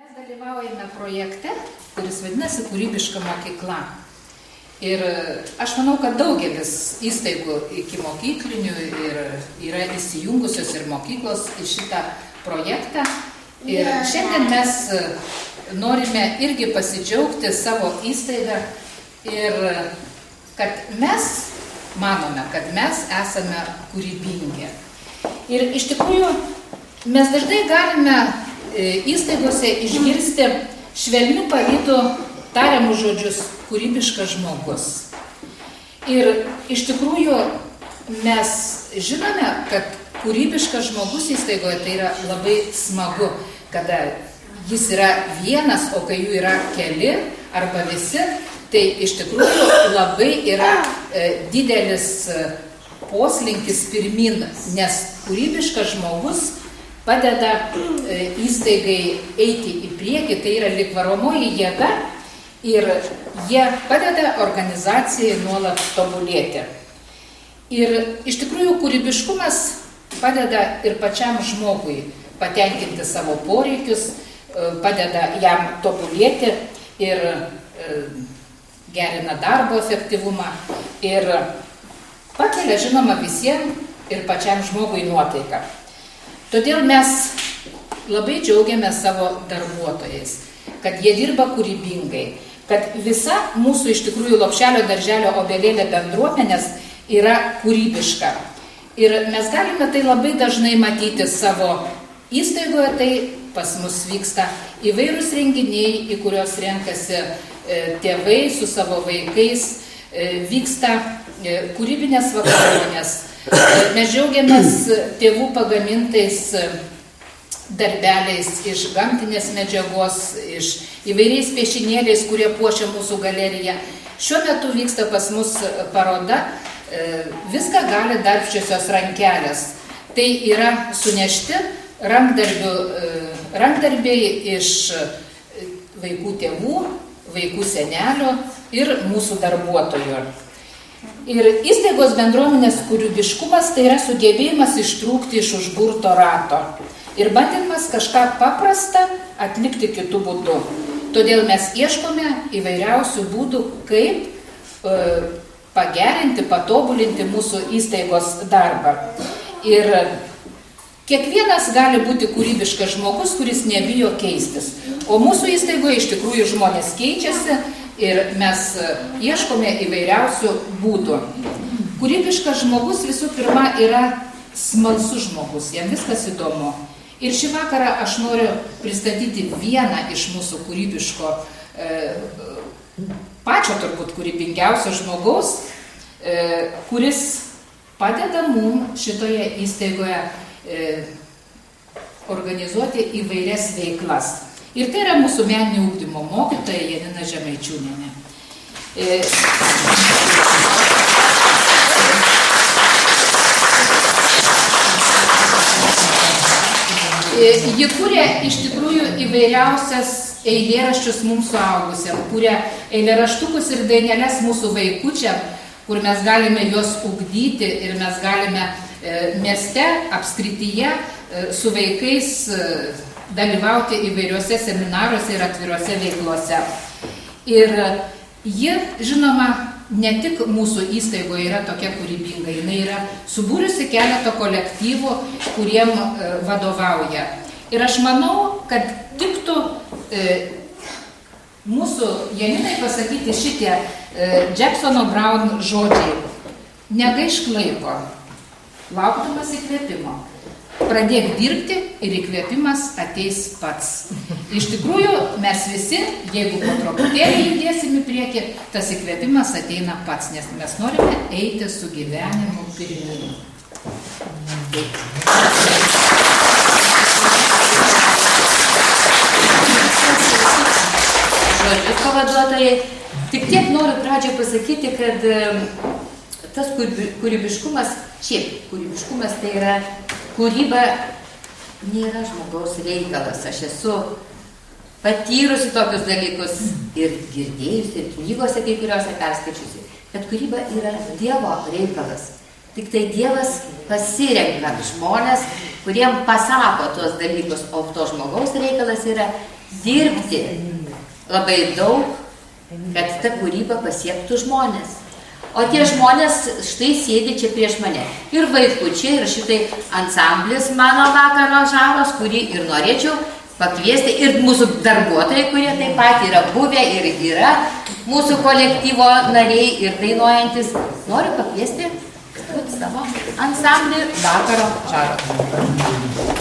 Mes dalyvaujame projekte, kuris vadinasi Kūrybiška mokykla. Ir aš manau, kad daugelis įstaigų iki mokyklinių ir yra įsijungusios ir mokyklos į šitą projektą. Ir šiandien mes norime irgi pasidžiaugti savo įstaigą ir kad mes manome, kad mes esame kūrybingi. Ir iš tikrųjų mes dažnai galime įstaigose išgirsti švelnių pavydu tariamus žodžius kūrybiškas žmogus. Ir iš tikrųjų mes žinome, kad kūrybiškas žmogus įstaigoje tai yra labai smagu, kada jis yra vienas, o kai jų yra keli arba visi, tai iš tikrųjų labai yra didelis poslinkis pirmin, nes kūrybiškas žmogus padeda įstaigai eiti į priekį, tai yra lyg varomoji jėga ir jie padeda organizacijai nuolat tobulėti. Ir iš tikrųjų kūrybiškumas padeda ir pačiam žmogui patenkinti savo poreikius, padeda jam tobulėti ir gerina darbo efektyvumą ir pakelia, žinoma, visiems ir pačiam žmogui nuotaiką. Todėl mes labai džiaugiamės savo darbuotojais, kad jie dirba kūrybingai, kad visa mūsų iš tikrųjų Lopšelio darželio obelėlė bendruomenės yra kūrybiška. Ir mes galime tai labai dažnai matyti savo įstaigoje, tai pas mus vyksta įvairūs renginiai, į kuriuos renkasi tėvai su savo vaikais, vyksta kūrybinės vakarionės. Mes džiaugiamės tėvų pagamintais darbeliais iš gamtinės medžiagos, iš įvairiais piešinėliais, kurie puošia mūsų galeriją. Šiuo metu vyksta pas mus paroda Viską gali darbščiosios rankelės. Tai yra sunešti rankdarbiai iš vaikų tėvų, vaikų senelių ir mūsų darbuotojų. Ir įstaigos bendruomenės kūrybiškumas tai yra sugebėjimas ištrūkti iš užburto rato ir bandymas kažką paprastą atlikti kitų būdų. Todėl mes ieškome įvairiausių būdų, kaip pagerinti, patobulinti mūsų įstaigos darbą. Ir kiekvienas gali būti kūrybiškas žmogus, kuris nebijo keistis. O mūsų įstaigoje iš tikrųjų žmonės keičiasi ir mes ieškome įvairiausių būdų. Kūrybiškas žmogus visų pirma yra smalsus žmogus, jam viskas įdomu. Ir šį vakarą aš noriu pristatyti vieną iš mūsų kūrybiško, pačio turbūt kūrybingiausio žmogaus, kuris padeda mums šitoje įstaigoje organizuoti įvairias veiklas. Ir tai yra mūsų meninio ugdymo mokytoja Janina Žemaičiūnienė. Ji kūrė iš tikrųjų įvairiausias eilėraščius mums suaugusiam, kūrė eilėraštukus ir dainelės mūsų vaikučiam, kur mes galime juos ugdyti ir mes galime mieste, apskrityje su vaikais dalyvauti įvairiuose seminaruose ir atviruose veiklose. Ir ji, žinoma, ne tik mūsų įstaigoje yra tokia kūrybinga, jinai yra subūrusi keletą kolektyvų, kuriem vadovauja. Ir aš manau, kad tiktų mūsų Janinai pasakyti šitie Jacksono Brown žodžiai. Negaišk laiko, laukdamas įkvėpimo. Pradėk dirbti ir įkvėpimas ateis pats. Iš tikrųjų, mes visi, jeigu po truputėlį judėsim į priekį, tas įkvėpimas ateina pats, nes mes norime eiti su gyvenimu pirmyn. Žodžius pavaduotojai. Tik tiek noriu pradžioje pasakyti, kad tas kūrybiškumas, šiaip kūrybiškumas tai yra kūryba nėra žmogaus reikalas. Aš esu patyrusi tokius dalykus ir girdėjusi, ir knygose kai kuriuose perskaičiusi, kad kūryba yra Dievo reikalas. Tik tai Dievas pasirenka žmonės, kuriem pasako tuos dalykus, o to žmogaus reikalas yra dirbti labai daug, kad ta kūryba pasiektų žmonės. O tie žmonės štai sėdi čia prieš mane. Ir vaikučiai, ir šitai ansamblis mano vakaro žavas, kurį ir norėčiau pakviesti, ir mūsų darbuotojai, kurie taip pat yra buvę ir yra mūsų kolektyvo nariai ir dainuojantis. Noriu pakviesti savo ansamblį vakaro žavas.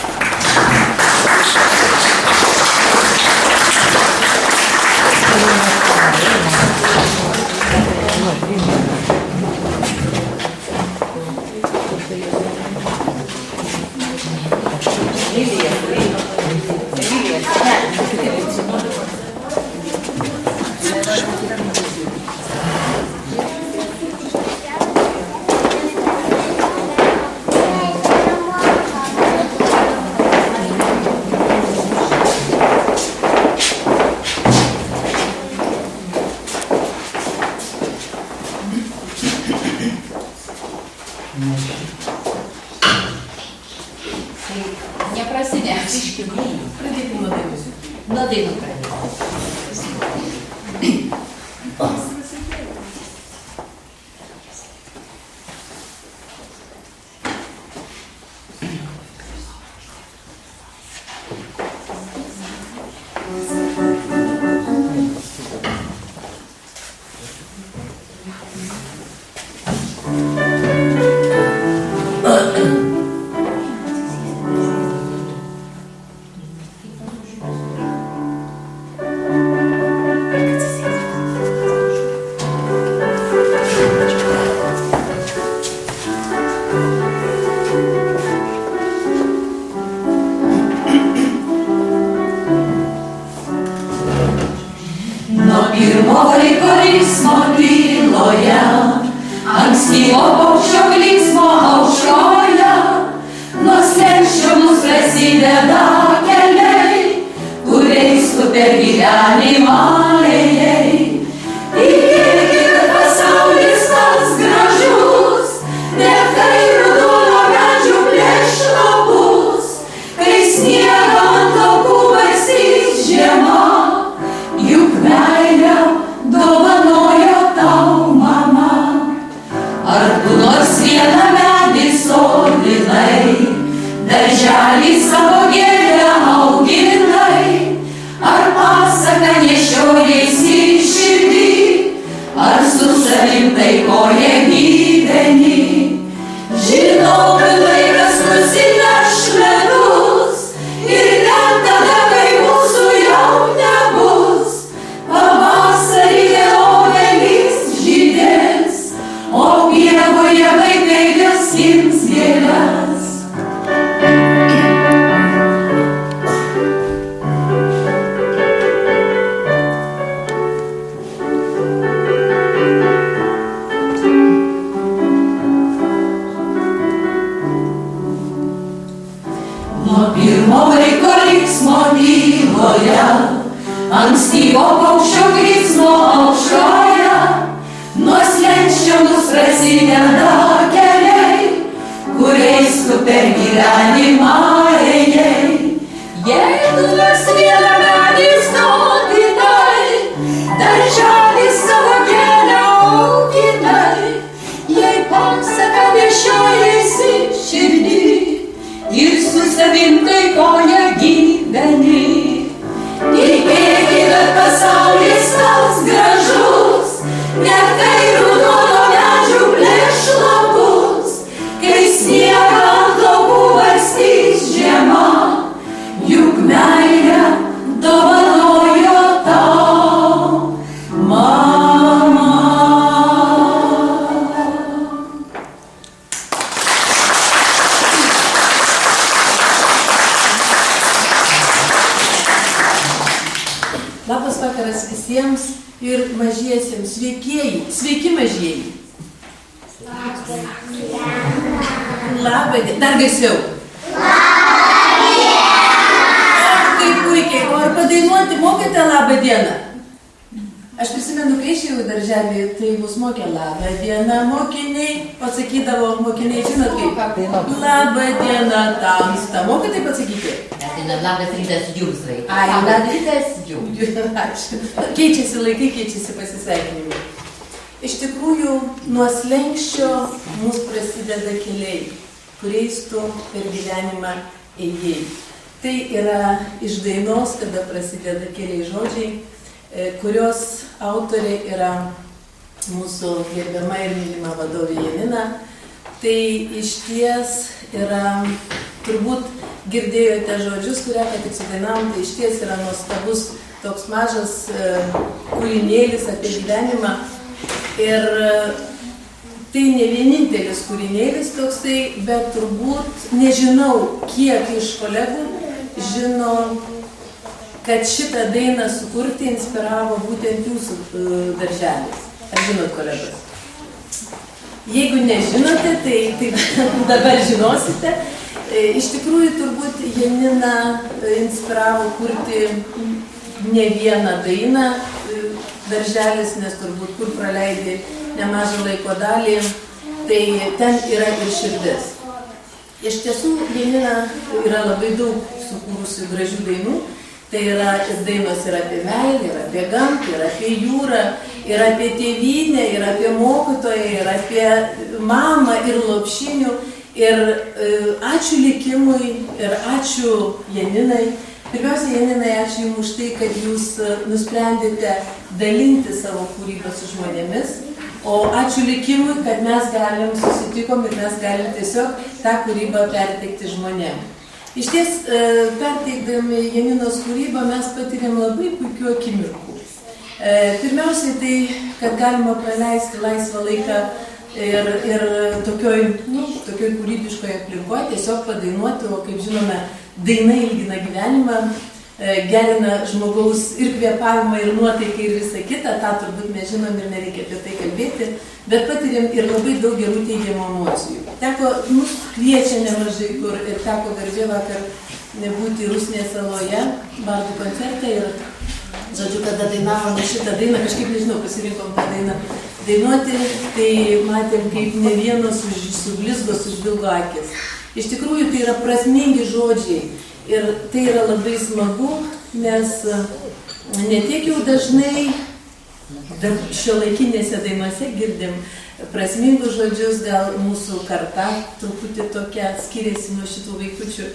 Nuo dainų pradėti. Labą dieną, tamsta. Mokai taip atsakyti? Kristina, labas rytas jums, vaikai. Ai, Labas rytas jums. Ačiū. Keičiasi laikai, keičiasi pasisveikinimai. Iš tikrųjų, nuo slenkščio mūsų prasideda keliai, kuriais tu per gyvenimą ėjai. Tai yra iš dainos, kada prasideda keliai žodžiai, kurios autorė yra mūsų gerbiama ir mylima vadovė Janina. Tai iš ties yra, turbūt girdėjote žodžius, kurią ką tik sudainavom, tai iš ties yra nuostabus toks mažas kūrinėlis apie gyvenimą. Ir tai ne vienintelis kūrinėlis toksai, bet turbūt nežinau, kiek iš kolegų žino, kad šitą dainą sukurti inspiravo būtent jūsų darželis. Ar žinot, kolegos? Jeigu nežinote, tai dabar žinosite. Iš tikrųjų, turbūt Janina inspiravo kurti ne vieną dainą darželis, nes turbūt kur praleidai nemažą laiko dalį, tai ten yra ir širdis. Iš tiesų, Janina yra labai daug sukūrusių gražių dainų. Tai yra dainos ir apie meilę, ir apie gamtą, ir apie jūrą, ir apie tėvynę, ir apie mokytoją, ir apie mamą, ir lopšinių. Ir ačiū likimui, ir ačiū Janinai. Pirmiausia, Janinai, ačiū Jums už tai, kad Jūs nusprendėte dalinti savo kūrybą su žmonėmis. O ačiū likimui, kad mes galim susitikom ir mes galim tiesiog tą kūrybą perteikti žmonėms. Iš ties, perteikdami Janinos kūrybą, mes patiriam labai puikių akimirkų. Pirmiausiai tai, kad galima praleisti laisvą laiką ir tokioj kūrybiškoje aplinkoje, tiesiog padainuoti, o kaip žinome, daina ilgina gyvenimą, gerina žmogaus ir kvėpavimą, ir nuotaiką, ir visą kitą, tą turbūt mes žinom ir nereikia apie tai kalbėti, bet patiriam ir labai daug gerų teigiamų emocijų. Mus kviečia nemažai kur ir teko garbė vakar būti Rusnės saloje, bardų koncerte ir, žodžiu, kada dainavome šitą dainą, kažkaip nežinau, pasirinkom tą dainą dainuoti, tai matėm, kaip ne vienas sublizgo, sužvilgo akis. Iš tikrųjų, tai yra prasmingi žodžiai ir tai yra labai smagu, nes ne tiek jau dažnai šiuolaikinėse dainose girdim prasmingus žodžius, gal mūsų karta truputį tokia skiriasi nuo šitų vaikučių,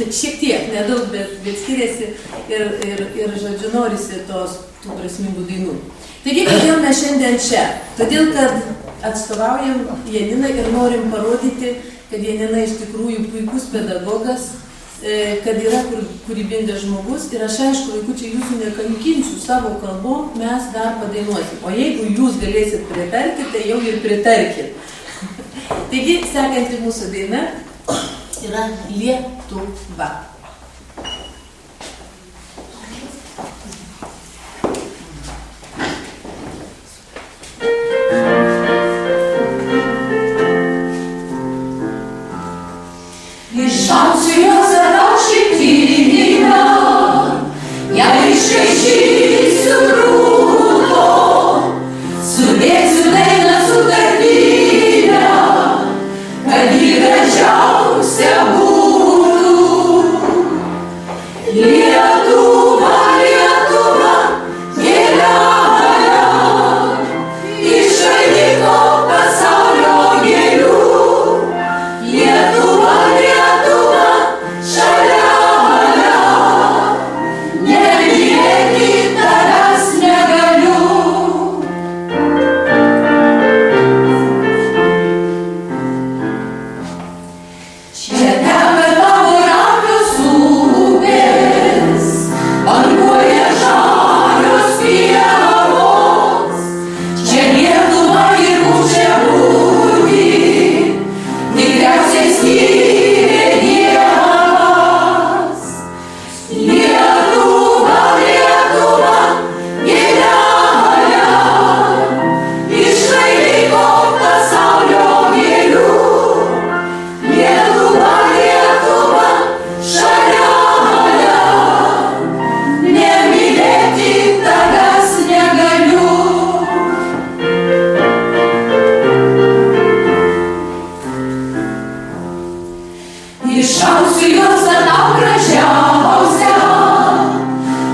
šiek tiek, nedaug, bet skiriasi ir žodžiu, norisi tų prasmingų dainų. Taigi, kodėl mes šiandien čia? Todėl, kad atstovaujam Janiną ir norim parodyti, kad Janina iš tikrųjų puikus pedagogas, kad yra kūrybingas žmogus ir aš aišku, vaikučiai, jūsų nekankinsiu savo kalbom, mes dar padainuosim. O jeigu jūs galėsit pritarkit, tai jau ir pritarkit. Taigi, sekanti mūsų daina yra Lietuva. Išausiu jos ataušį tyrimą, ją išraišysiu grūdo, sudėsiu dainą su darbinę, kad ji gražiausia būtų. Lietuva, Lietuva, gėlelė, išradiko pasaulio gėlių. Lietuva, Lietuva, iššauksiu juos tau gražiausia,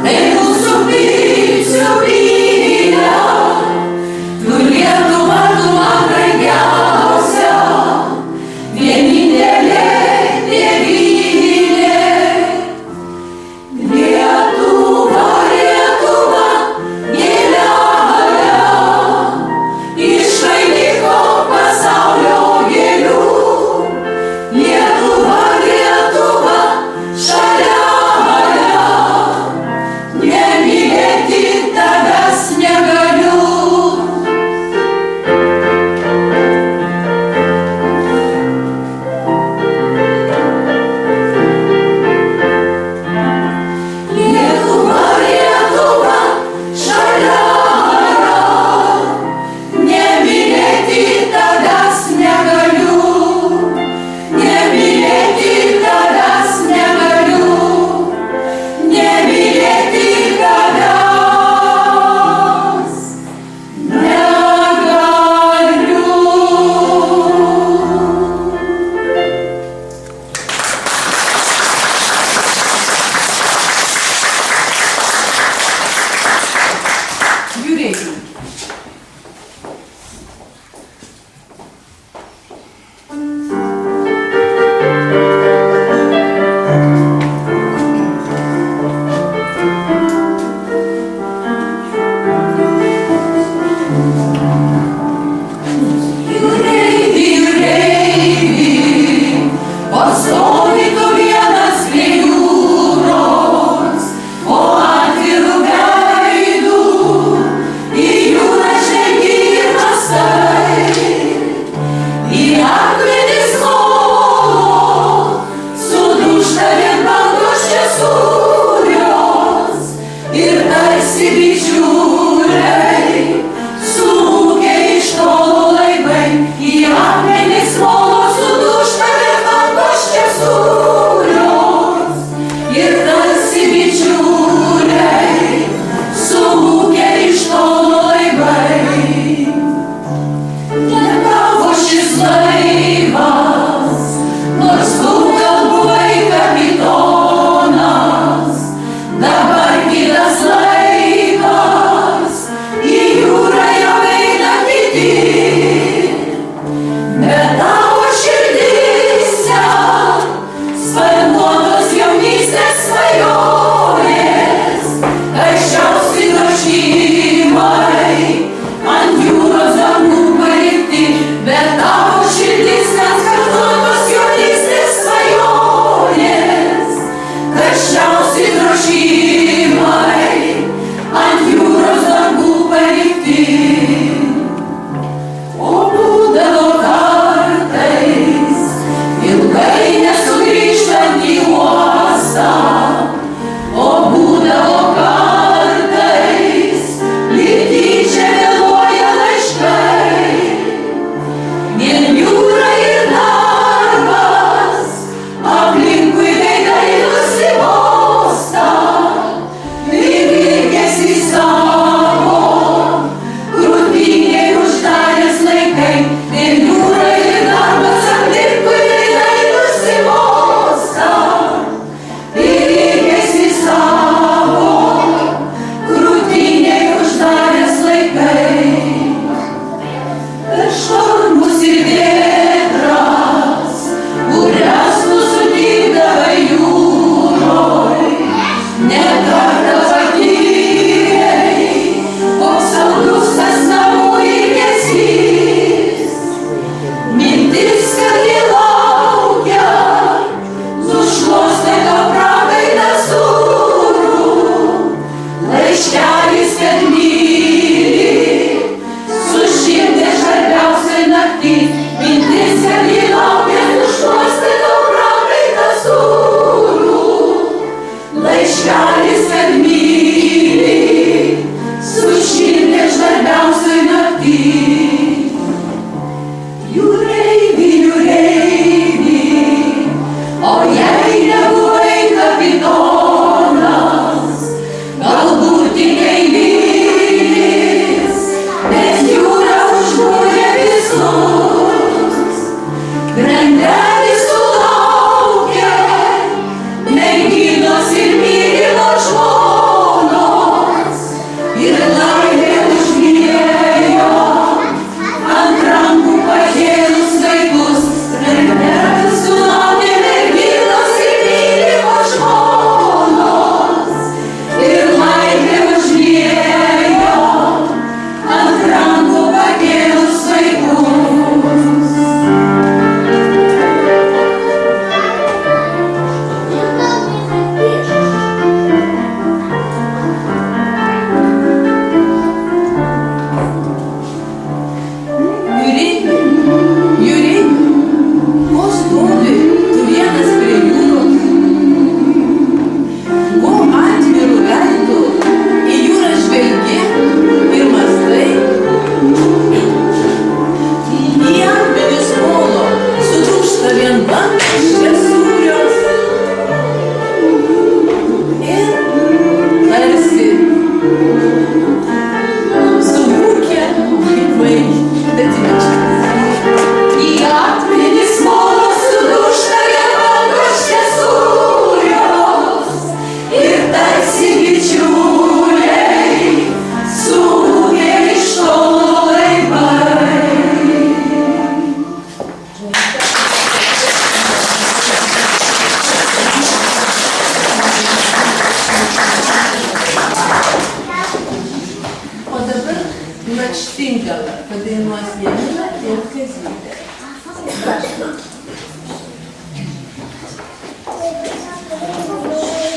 tai mūsų pilių pylė, tu Lietuva, tu man brangiausia, vienintelė tėvynė. Lietuva, Lietuva, gėlelė, iš vainiko pasaulio gėlių. Lietuva, Lietuva, šalia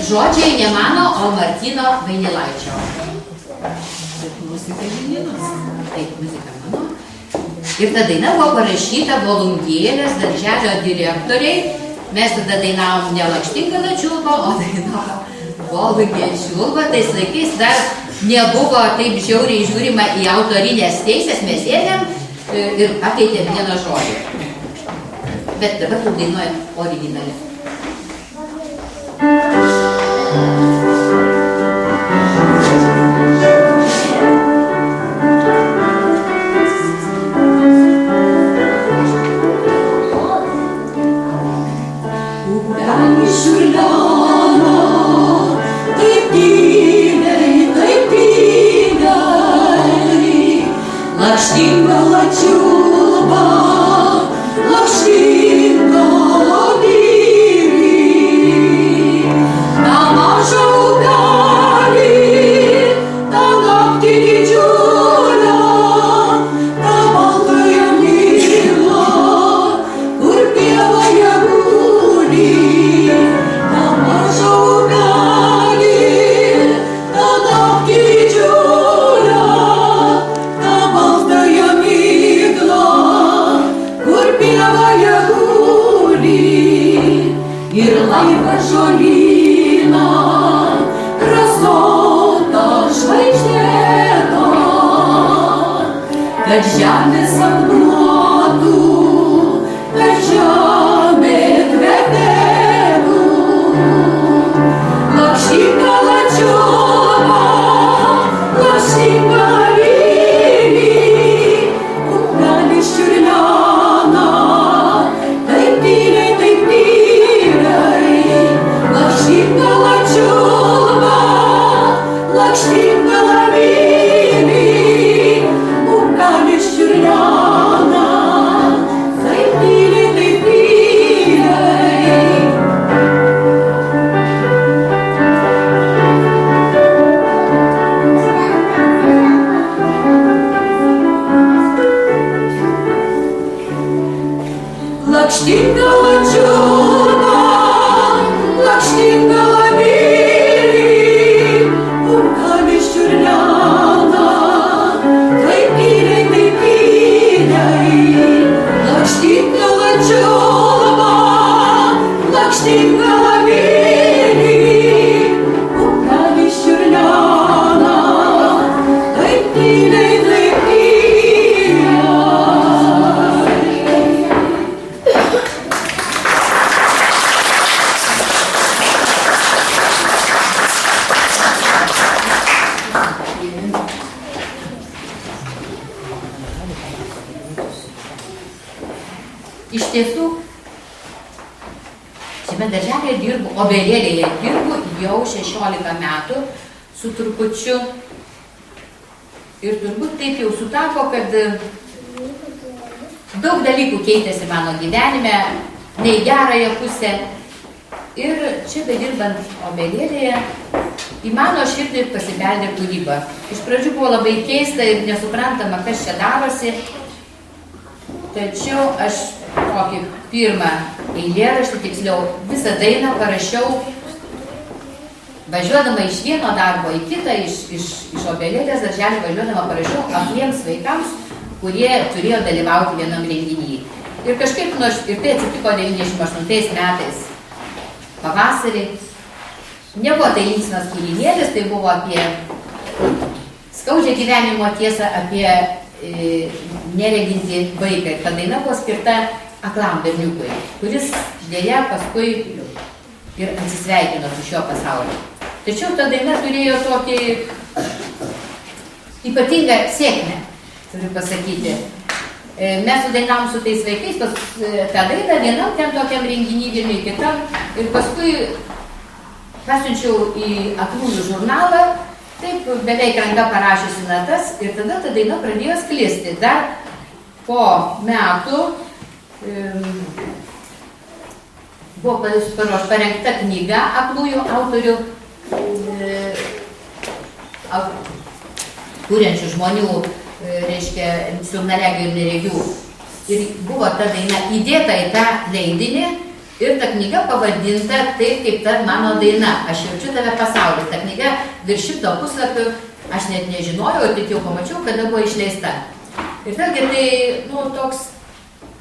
žodžiai ne mano, o Martyno Vainilaičio. Taip, muzika mano. Ir ta daina buvo parašyta Volungėlės darželio direktoriai. Mes tada dainavom ne Lakštingala čiulba, o dainavom Volungė čiulba. Tais laikais dar nebuvo taip žiauriai žiūrima į autorinės teisės, mes ėmėm ir pakeitėm vieną žodį. Bet dabar tu dainuojam originaliai. Lakštingala čiulba, lakštingala vyri, tą mažą upelį, tą naktį didžiulę, tą baltąją mylą, kur pievoje guli, tą mažą upelį, tą naktį didžiulę. Ir laivą žolyną, rasotą žvaigždėtą, kad žemė sapnuotų, kad žemė kvepėtų. Lakštingala čiulba, lakštingala vyri, upelis čiurlena, taip tyliai, taip tyliai. Lakštingala čiulba, lakštingala vyri, upelis čiurlena, taip tyliai, taip tyliai. Lakštingala čiulba, lakštingala vyri, upelis čiurlena, taip tyliai, taip tyliai. Lakštingala čiulba, lakštingala vyri, upelis čiurlena, taip tyliai, taip tyliai. Iš tiesų, šiame darželėje dirbu, obelėlėje dirbu jau 16 metų su trupučiu. Ir turbūt taip jau sutapo, kad daug dalykų keitėsi mano gyvenime, ne į gerąją pusę. Ir čia bedirbant obelėlėje, į mano širdį pasibeldė kūryba. Iš pradžių buvo labai keista ir nesuprantama, kas čia darosi. Tačiau aš tokį pirmą eilėraštį, tiksliau visą dainą parašiau važiuodama iš vieno darbo į kitą, iš obelėlės darželį važiuodama parašiau akliems vaikams, kurie turėjo dalyvauti vienam renginyje. Ir kažkaip, ir tai atsitiko 98 metais pavasarį. Nebuvo tai linksmas kūrinėlis, tai buvo apie skaudžią gyvenimo tiesą, apie nereginti vaiką. Ir ta daina buvo skirta aklam berniukui, kuris dėja paskui ir atsisveikino su šio pasaulio. Tačiau ta daina turėjo tokį ypatingą sėkmę, turiu pasakyti. Mes sudainavom su tais vaikais, tą dainą vienam ten tokiam renginį, vienai kitam, ir paskui pasiunčiau į aklųjų žurnalą, taip beveik ranka parašiusi natas, ir tada ta daina pradėjo sklisti. Dar po metų buvo parengta knyga aklųjų autorių, kuriančių žmonių, reiškia, silpnaregių ir neregių. Ir buvo ta daina įdėta į tą leidinį, Ir ta knyga pavadinta taip, kaip ta mano daina. Aš jaučiu tave pasaulis. Ta knyga virš 100 puslapių, aš net nežinojau, tik jau pamačiau, kada buvo išleista. Ir vėlgi tai, toks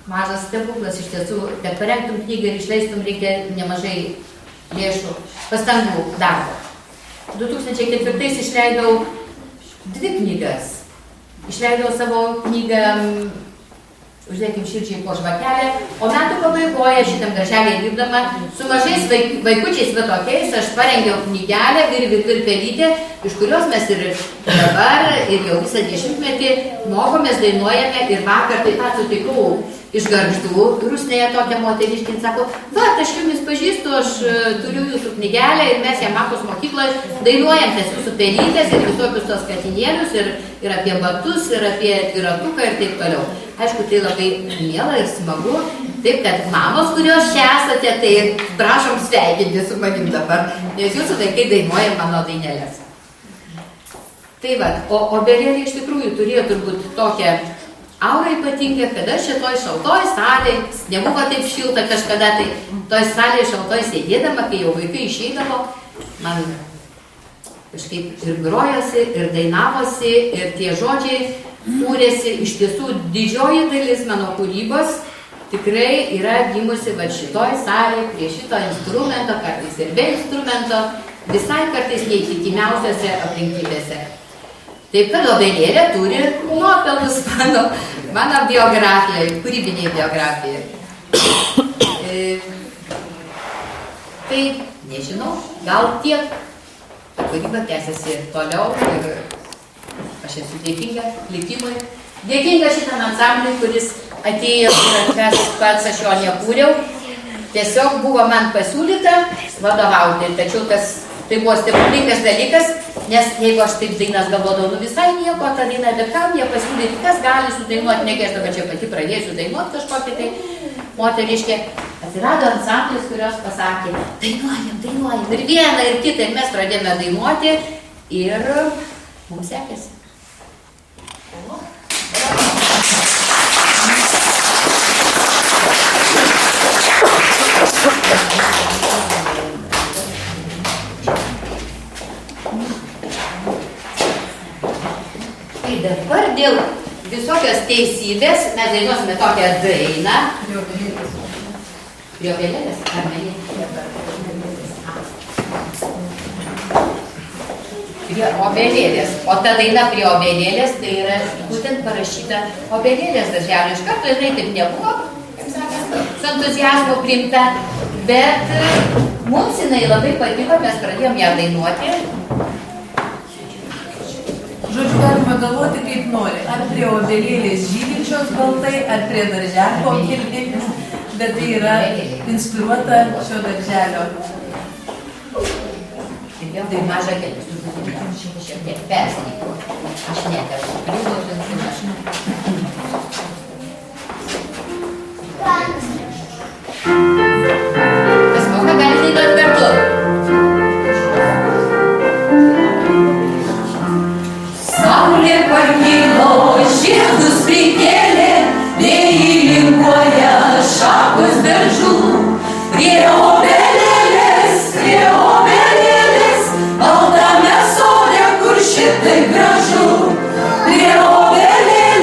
mažas stebuklas iš tiesų, kad parengtum knygą ir išleistum reikia nemažai lėšų, pastangų, darbo. 2004 išleidau 2 knygas. Išleidau savo knygą Uždėkim širdžiai po žvakelę, o metų pabaigoje šitam graželiai dirbdama su mažais vaikučiais tokiais aš parengiau knygelę Virvi ir pelytė, iš kurios mes ir dabar ir jau visą 10-metį mokomės, dainuojame ir vakar taip pat sutikau iš Gargždų, Rusnėje tokią moteriškį, sako, aš jumis pažįstu, aš turiu jūsų knygelę ir mes Jamakos mokykloje dainuojam tas jūsų pelytės ir visokius tos katinėlius ir apie batus, ir apie dviratuką ir taip toliau. Aišku, tai labai miela ir smagu, taip kad mamos, kurios čia esate, tai prašom sveikinti su manim dabar, nes jūsų vaikai dainuoja mano dainelės. Tai va, o obelėlė iš tikrųjų turėjo turbūt tokią aurą ypatingą, kad aš šitoj šaltoj salėj, nebuvo taip šilta kažkada, tai toj salėje šaltoj sėdėdama, kai jau vaikai išeidavo, man kažkaip ir grojosi, ir dainavosi, ir tie žodžiai kūrėsi. Iš tiesų didžioji dalis mano kūrybos tikrai yra gimusi va šitoj salėj, prie šito instrumento, kartais ir be instrumento, visai kartais neįtikimiausiose aplinkybėse. Taip kad obelėlė turi nuopelnus mano biografijai, kūrybiniai biografijai. Tai nežinau, gal tiek. Kūryba tęsiasi toliau ir aš esu dėkinga likimui. Dėkinga šitam ansambliui, kuris atėjo ir pats aš jo nekūriau. Tiesiog buvo man pasiūlyta vadovauti, tačiau tai buvo stebuklingas dalykas, nes jeigu aš taip dainas galvodavau, visai nieko tą dainą, bet kam jie pasiūlyti, kas gali sudainuoti, negi aš dabar čia pati pradėsiu dainuoti kažkokį tai moteriškę. Atsirado ansamblis, kurios pasakė, dainuojam, ir vieną, ir kitą, ir mes pradėjome dainuoti ir mums sekėsi. Tai dabar dėl visokios teisybės mes dainuosime tokią dainą. Prie obelėlės? Ar ne? Prie obelėlės. O ta daina prie obelėlės, tai yra būtent parašyta obelėlės darželio. Iš karto jinai taip nebuvo, kaip sakant, su entuziazmu priimta, bet mums jinai labai patiko, mes pradėjom ją dainuoti. Žodžiu, galima galvoti kaip nori, ar prie obelėlės žydinčios baltai, ar prie darželio kilmėmis, bet tai yra inspiruota šio darželio. Ir vėl tai maža kelius, šiek tiek persnyko. Aš nekartu, priglaužinsiu aš. Kas moka, gali dainuoti kartu. Saulė pakilo, žiedus prikėlė, vėjai linguoja šakos beržų. Prie obelėlės, baltame sode, kur šitai gražu. Prie obelėlės.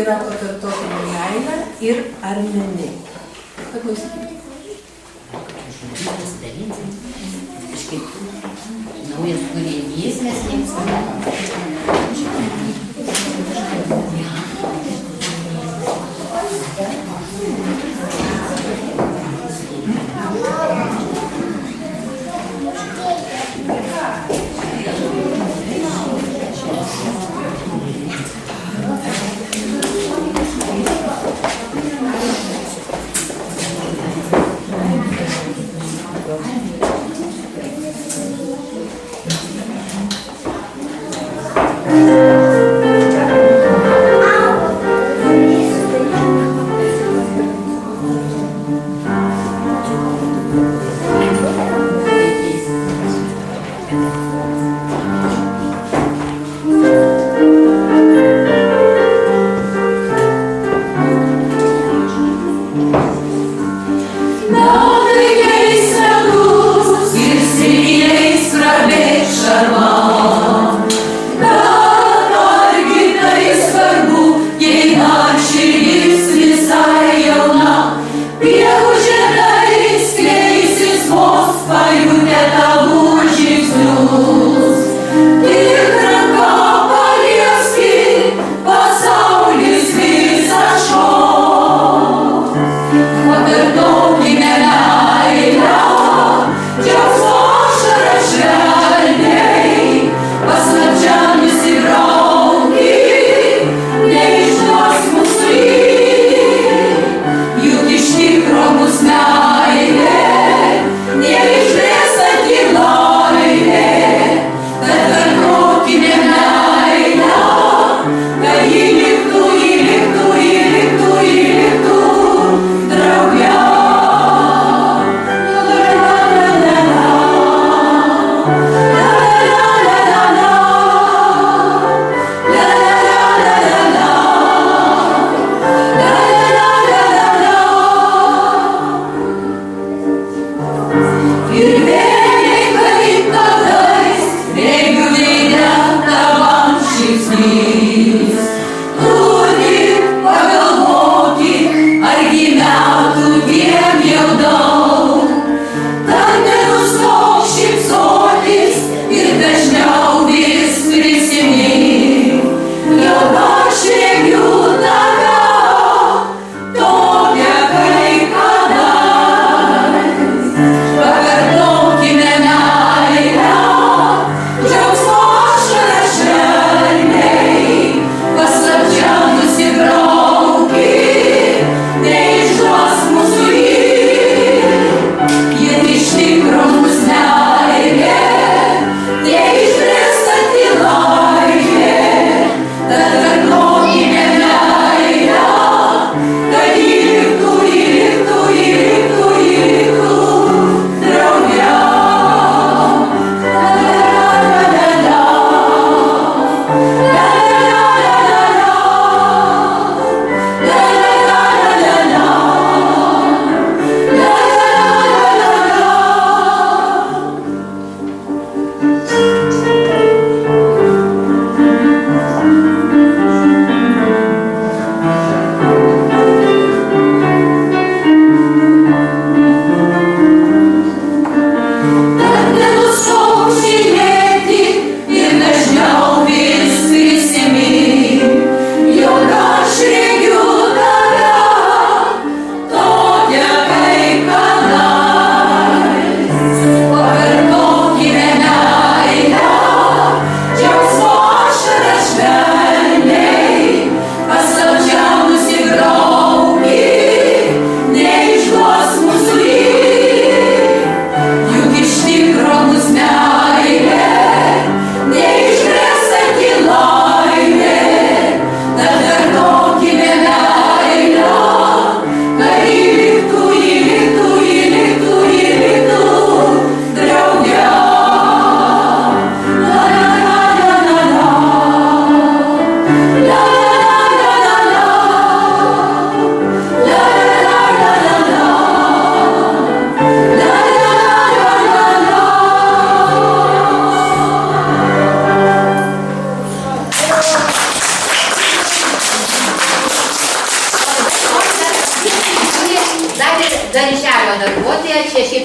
yra pakartotinė meilė ir armeni. Paklausykime. Pasidalinsim. Kažkaip naujas kūrinys mes jiems Neišblėsanti laimė,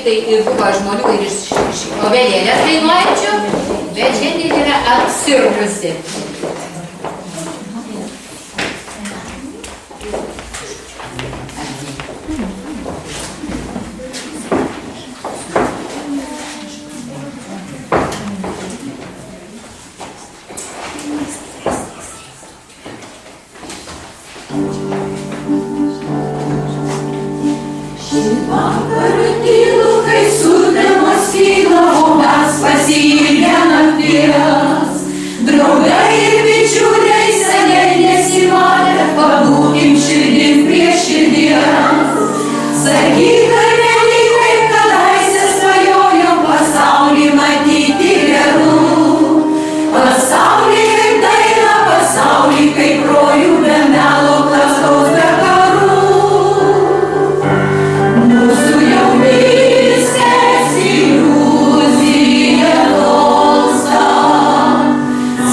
tai ir buvo žmonių ir iš novelėlės dainuojančių, bet šiandien yra apsirgusi. Draugai ir bičiuliai seniai nesimatė, pabūkim širdim prie širdies. Sakyk, kaip kadaise svajojom pasaulį matyti gerų. Pasaulį kaip dainą, pasaulį kaip rojų be melo, klastos be karų. Mūsų jaunystės iliuzija tolsta.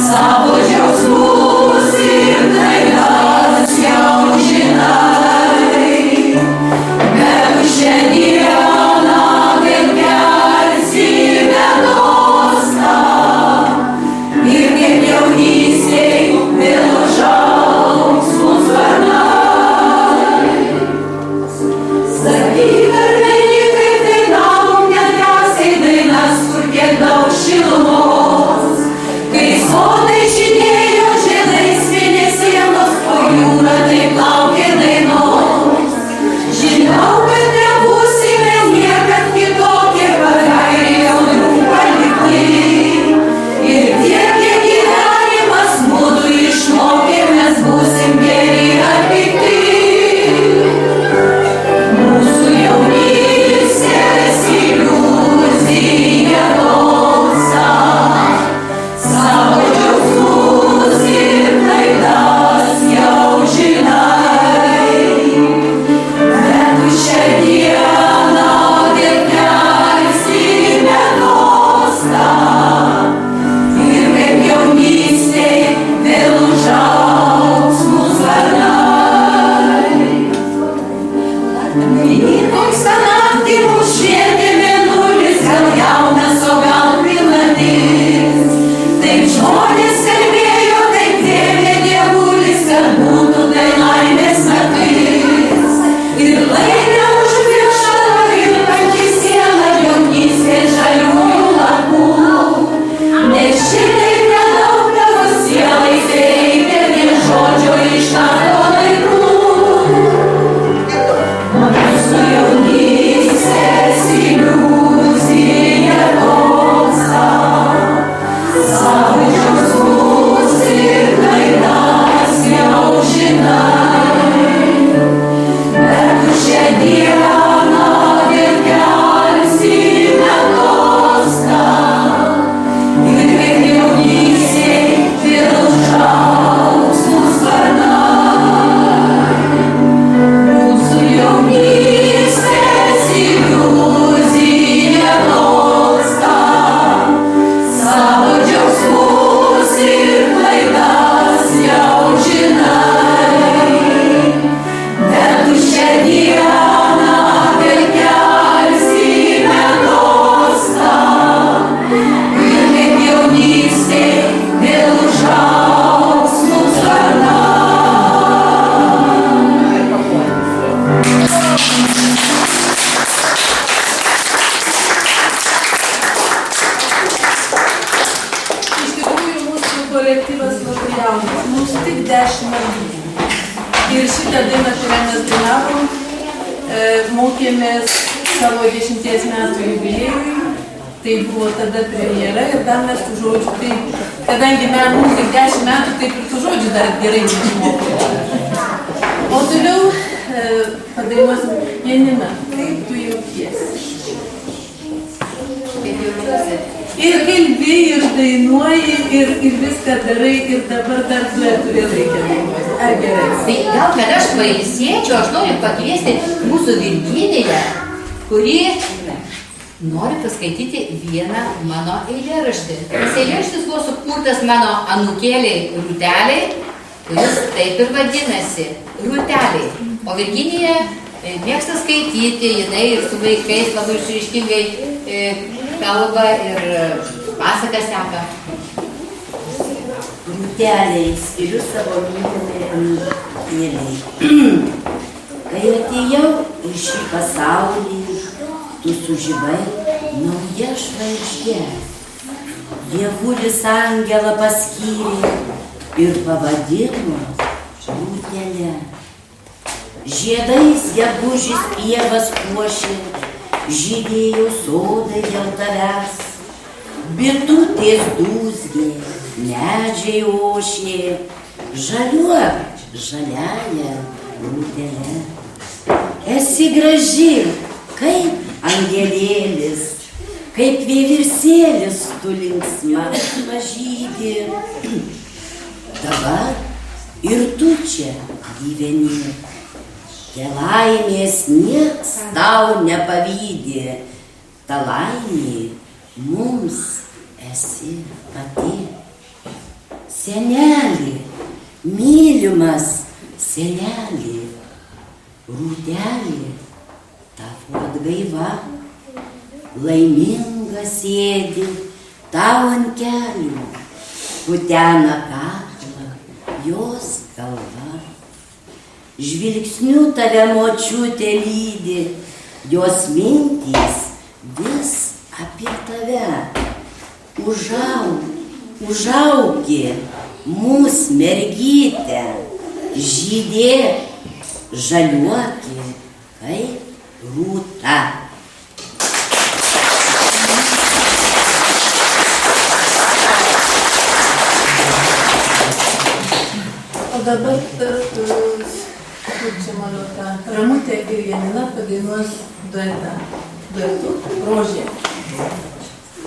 Savo džiaugsmus ir klaidas jau žinai, bet šiandieną vėl kelsi bedostą ir kaip jaunystėj vėl užaugs mūsų sparnai. Sakyk, ar meni, kaip dainavom nedrąsiai dainas, kur kiek daug šilumos. Kai sodai žydėjo žiedais mėnesienos, o jūra taip laukė dainos. Žinau, kad nebūsime niekad kitokie, pagairiai audrų palikti. Ir tiek, kiek gyvenimas mudu išmokė, mes būsim geri ar pikti. Mūsų jaunystės iliuzija tolsta. Savo džiaugsmus ir klaidas jau žinai, bet šią dieną vėl kelsi bedostą ir kaip jaunystėj vėl užaugs mūsų sparnai. Koks tą naktį mums švietė mėnulis, gal jaunas, o gal pilnatis. Taip žmonės kalbėjo, taip dėvė dievulis, kad būtų tai laimės naktis. Ir lai neužmiršta rimtanti siela jaunystės žaliųjų lapų. Nes šitaip nedaug tavo sielai teikia vien žodžio ištarto laikų. Mūsų jaunystės iliuzija tolsta. Savo džiaugsmus ir klaidas jau žinai, bet šią dieną vėl kelsi bedostą ir kaip jaunystėj vėl užaugs mūsų sparnai. Mūsų jaunystės iliuzija tolsta. Savo džiaugsmus ir klaidas jau žinai, bet šią dieną vėl kelsi bedostą ir kaip jaunystėj vėl užaugs mūsų sparnai. Iš tikrųjų, mūsų kolektyvas labai jaunas, mums tik 10 metų. Ir šitą dainą, kurią mes dainavom, mokėmės savo 10 metų jubiliejui. Tai buvo tada premjera ir dar mes tų žodžių, tai kadangi mums tik 10 metų, taip ir tų žodžių dar gerai neišmokome. O toliau padainuosim Janina, kaip tu jautiesi. Kaip jaučiuosi? Ir kalbi, ir dainuoji, ir viską darai, ir dabar dar duetų vėl reikia dainuoti. Ar gerai? Tai gal, kad aš pailsėčiau, aš noriu pakviesti mūsų Virginiją, kuri nori paskaityti vieną mano eilėraštį. Tas eilėraštis buvo sukurtas mano anūkėliai Rūteliai, kuris taip ir vadinasi Rūteliai. O Virginija mėgsta skaityti, jinai ir su vaikais labai išraiškingai kalba ir pasaką seka. Rūteliai, skiriu savo mylimai anūkėliai. Kai atėjau į šį pasaulį, tu sužibai nauja žvaigždė. Dievulis angelą paskyrė ir pavadino Rūtelė. Žiedais gegužis pievas puošė, žydėjo sodai dėl tavęs. Bitutės dūzgė, medžiai ošė, žaliuok žaliąja Rūtelė. Esi graži, kaip angelėlis, kaip vieversėlis tu linksma mažydi. Dabar ir tu čia gyveni, te laimės nieks tau nepavydi, ta laimė mums esi pati. Seneli, mylimas seneli, Rūtelė, tavo atgaiva, laiminga sėdi tau ant kelių, kutena kaklą jos galva. Žvilgsniu tave močiutė lydi, jos mintys vis apie tave. Užaugi mūs mergytę, žydėk, žaliuoki kaip rūta. O dabar, kur čia mano ta Ramutė ir Janina padainuos duetu Rožė.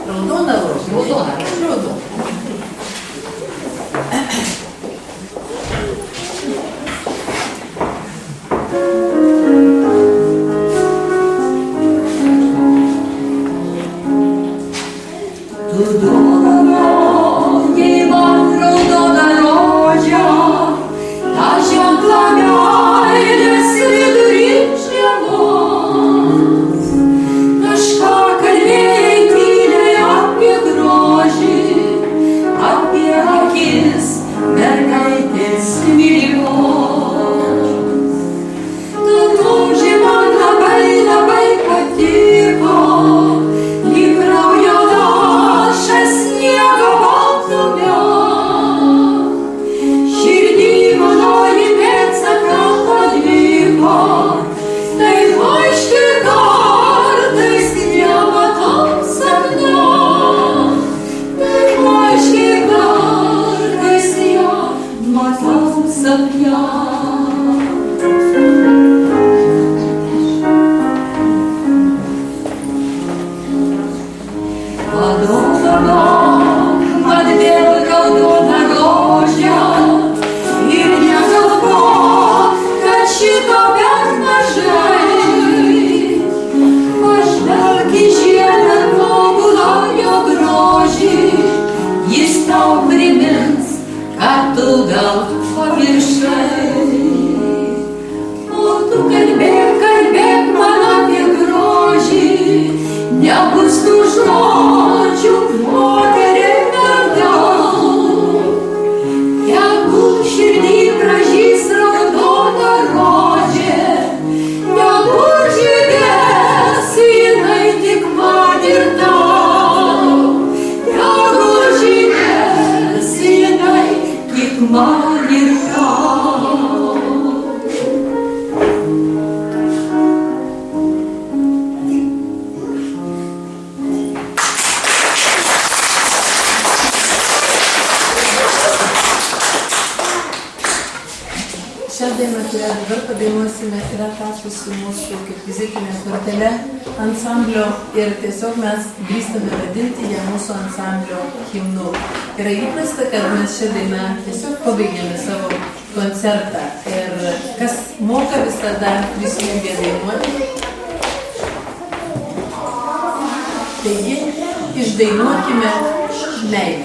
Raudona rožė. Raudona. Šią dainą, kurią dabar padainuosime, yra tapusi mūsų kaip vizitinė kortelė ansamblio ir tiesiog mes drįstame vadinti ją mūsų ansamblio himnu. Yra įprasta, kad mes šią dainą tiesiog pabaigėme savo koncertą ir kas moka visada prisijungia dainuoti. Taigi, išdainuokime meilę.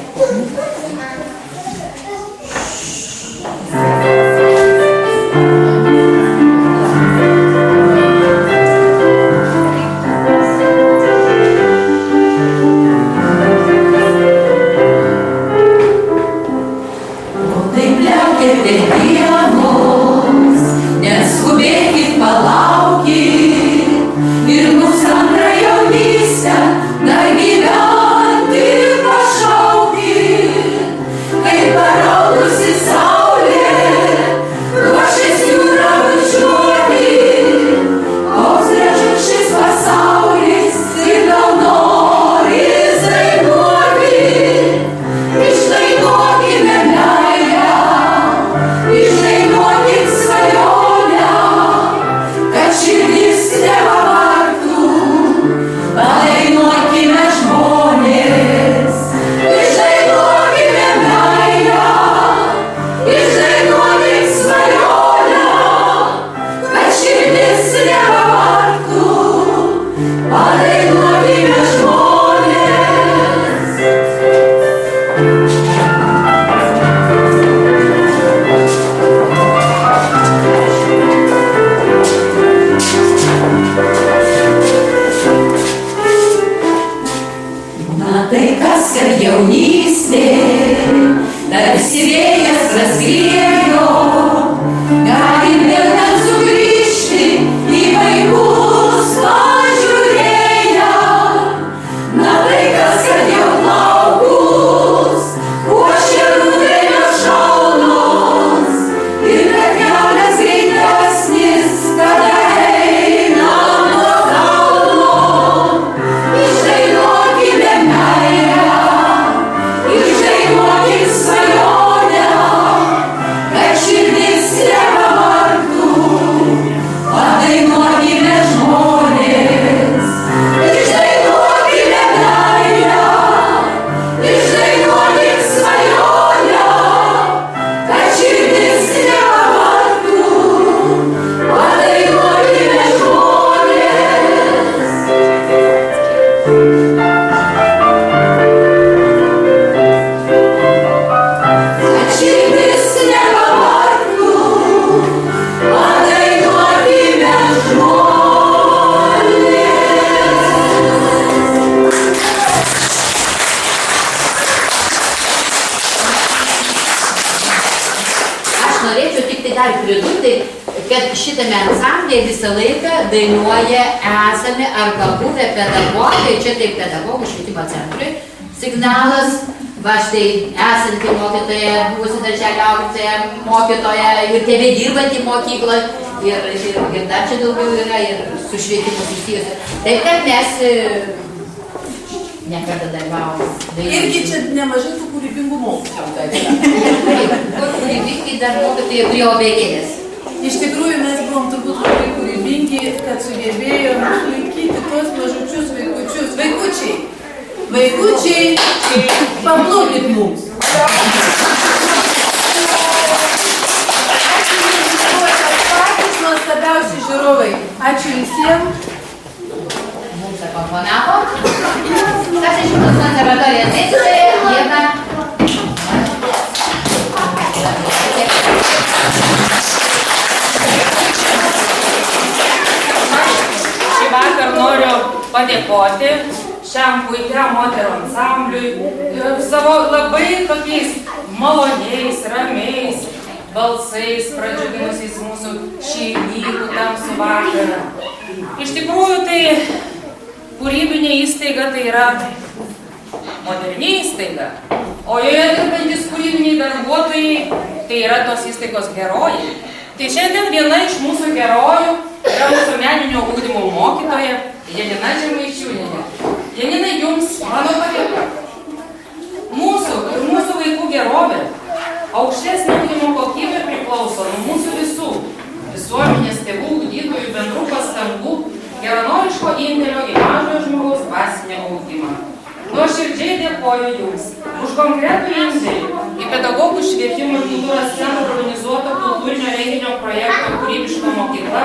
Na tai kas, kad jaunystė, tarsi vėjas praskriejo, galim vėl ten sugrįžti į vaikus pažiūrėję. Na tai kas, kad jau laukus puošia rudenio šalnos ir kad kelias greitesnis, kada einam nuo kalno. Išdainuokime meilę, išdainuokim svajonę, kad širdis nepavargtų. Padainuokime žmonės, išdainuokime meilę, išdainuokim svajonę, kad širdis nepavargtų. Padainuokime žmonės. Kad širdis nepavargtų, padainuokime žmonės. Aš norėčiau tik tai dar pridurti, kad šitame ansamblyje visą laiką dainuoja esami arba buvę pedagogai, čia tai pedagogų švietimo centrui signalas, va štai esanti mokytoja, buvusi darželio auklėtoja, mokytoja ir tebedirbanti mokykloje ir dar čia daugiau yra ir su švietimu susijusi. Taip kad mes nekartą dalyvavom. Irgi čia nemažai tų kūrybingų mokytojų. Kūrybingi dar mokytojai prie obelėlės. Iš tikrųjų, mes buvom turbūt labai kūrybingi, kad sugebėjom išlaikyti tuos mažučius vaikučius. Vaikučiai, paplokit mums. Patys nuostabiausi žiūrovai. Ačiū visiems. Mums akompanavo. Kas iš mūsų konservatorijos dėstytoja Ieva. Šį vakar noriu padėkoti šiam puikiam moterų ansambliui savo labai tokiais maloniais, ramiais balsais, pradžiuginusiais mūsų šį nykų tamsų vakarą. Iš tikrųjų, tai kūrybinė įstaiga tai yra moderni įstaiga, o joje dirbantis kūrybiniai darbuotojai tai yra tos įstaigos herojai. Tai šiandien viena iš mūsų herojų yra mūsų meninio ugdymo mokytoja Janina Žemaičiūnienė. Janina, jums mano padėka. Mūsų ir mūsų vaikų gerovė, aukštesnė ugdymo kokybė priklauso nuo mūsų visų visuomenės, tėvų, ugdytojų, bendrų pastangų, geranoriško indėlio į mažojo žmogaus dvasinį ugdymą. Nuoširdžiai dėkoju Jums už konkretų indėlį į pedagogų švietimo ir kultūros centro organizuoto kultūrinio renginio projekto Kūrybiška mokykla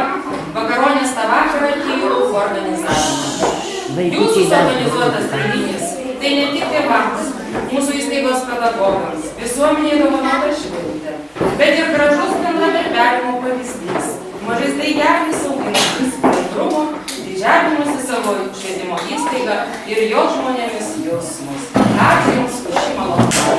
Vakaronės tą vakarą Kijevų organizavimą. Jūsų organizuotas renginys tai ne tik tėvams, mūsų įstaigos pedagogams, visuomenėje dovanota šventė, bet ir gražus bendradarbiavimo pavyzdys, mažais daigelis auginantis bendrumo, didžiavimusi savo švietimo įstaigą ir jo žmonėmis jausmus. Ačiū Jums už šį malonumą.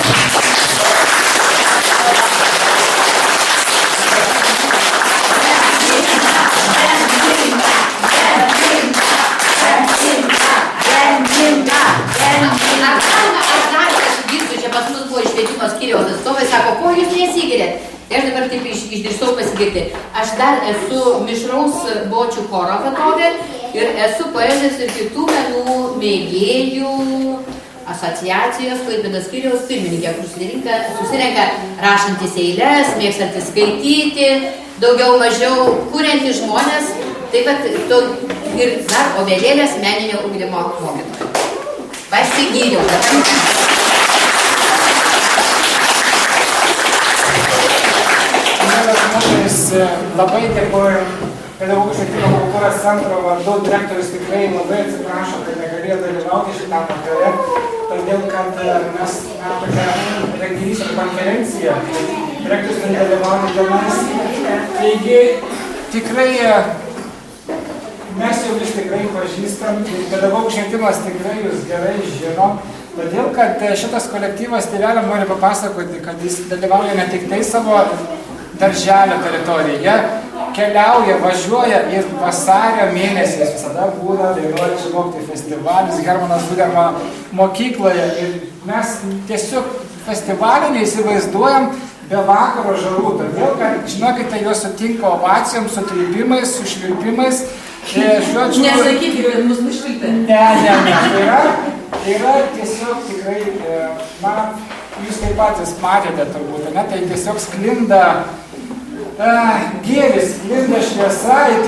Pas mus buvo švietimo skyriaus atstovai, sako, ko jūs nesigirėt? Tai aš dabar taip išdrįsau pasigirti. Aš dar esu mišraus bočių choro vadovė ir esu poezijos ir kitų menų mėgėjų asociacijos Klaipėdos skyriaus pirmininkė, kur susirenka rašantis eiles, mėgstantis skaityti, daugiau mažiau kuriantys žmonės, taip pat ir dar obelėlės meninio ugdymo mokytojai. Pasigyriau. Labai dėkoju Pedagogų švietimo kultūros centro vardu. Direktorius tikrai labai atsiprašo, kad negalėjo dalyvauti šitam vakare, todėl kad mes tokia renginys ir konferencija, direktorius nedalyvauti dėl manęs. Taigi tikrai mes jau jūs tikrai pažįstam, pedagogų švietimas tikrai jūs gerai žino, todėl kad šitas kolektyvas tėveliam nori papasakoti, kad jis dalyvauja ne tik tai savo darželio teritorijoje, jie keliauja, važiuoja ir vasario mėnesiais visada būna dainuojančių mokytojų festivalis Hermanas Zudermano mokykloje ir mes tiesiog festivalį neįsivaizduojam be vakaro žarų, todėl, kad, žinokite, juos sutinka ovacijom, su trypimais, su švilpimais. Nesakykite, kad mus nušvilpė. Ne. Tai yra tiesiog tikrai, na, jūs taip patys matėte turbūt, ne, tai tiesiog sklinda gėris, sklinda šviesa ir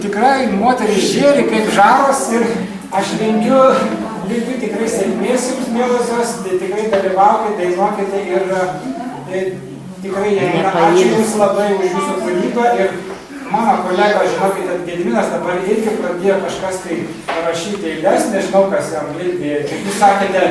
tikrai moterys žėri kaip žaros ir aš linkiu tikrai sėkmės jums, mielosios, tai tikrai dalyvaukite, dainuokite ir tikrai ačiū jums labai už jūsų kūrybą ir mano kolega, žinokite, Gediminas dabar irgi pradėjo kažkas tai rašyti eiles, nežinau, kas jam irgi, kaip jūs sakėte,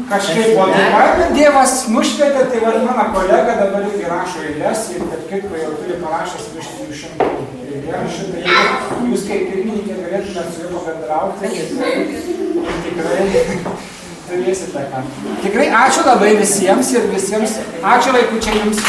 kažkaip buvo taip pat, Dievas nušvietė, tai va, mano kolega dabar irgi rašo eiles ir kad kitko jau turi parašęs virš 300 eilėraščių, tai jeigu jūs kaip pirmininkė galėtumėte su juo pabendrauti, tai tikrai turėsite ką. Tikrai ačiū labai visiems ir visiems, ačiū vaikučiai jums.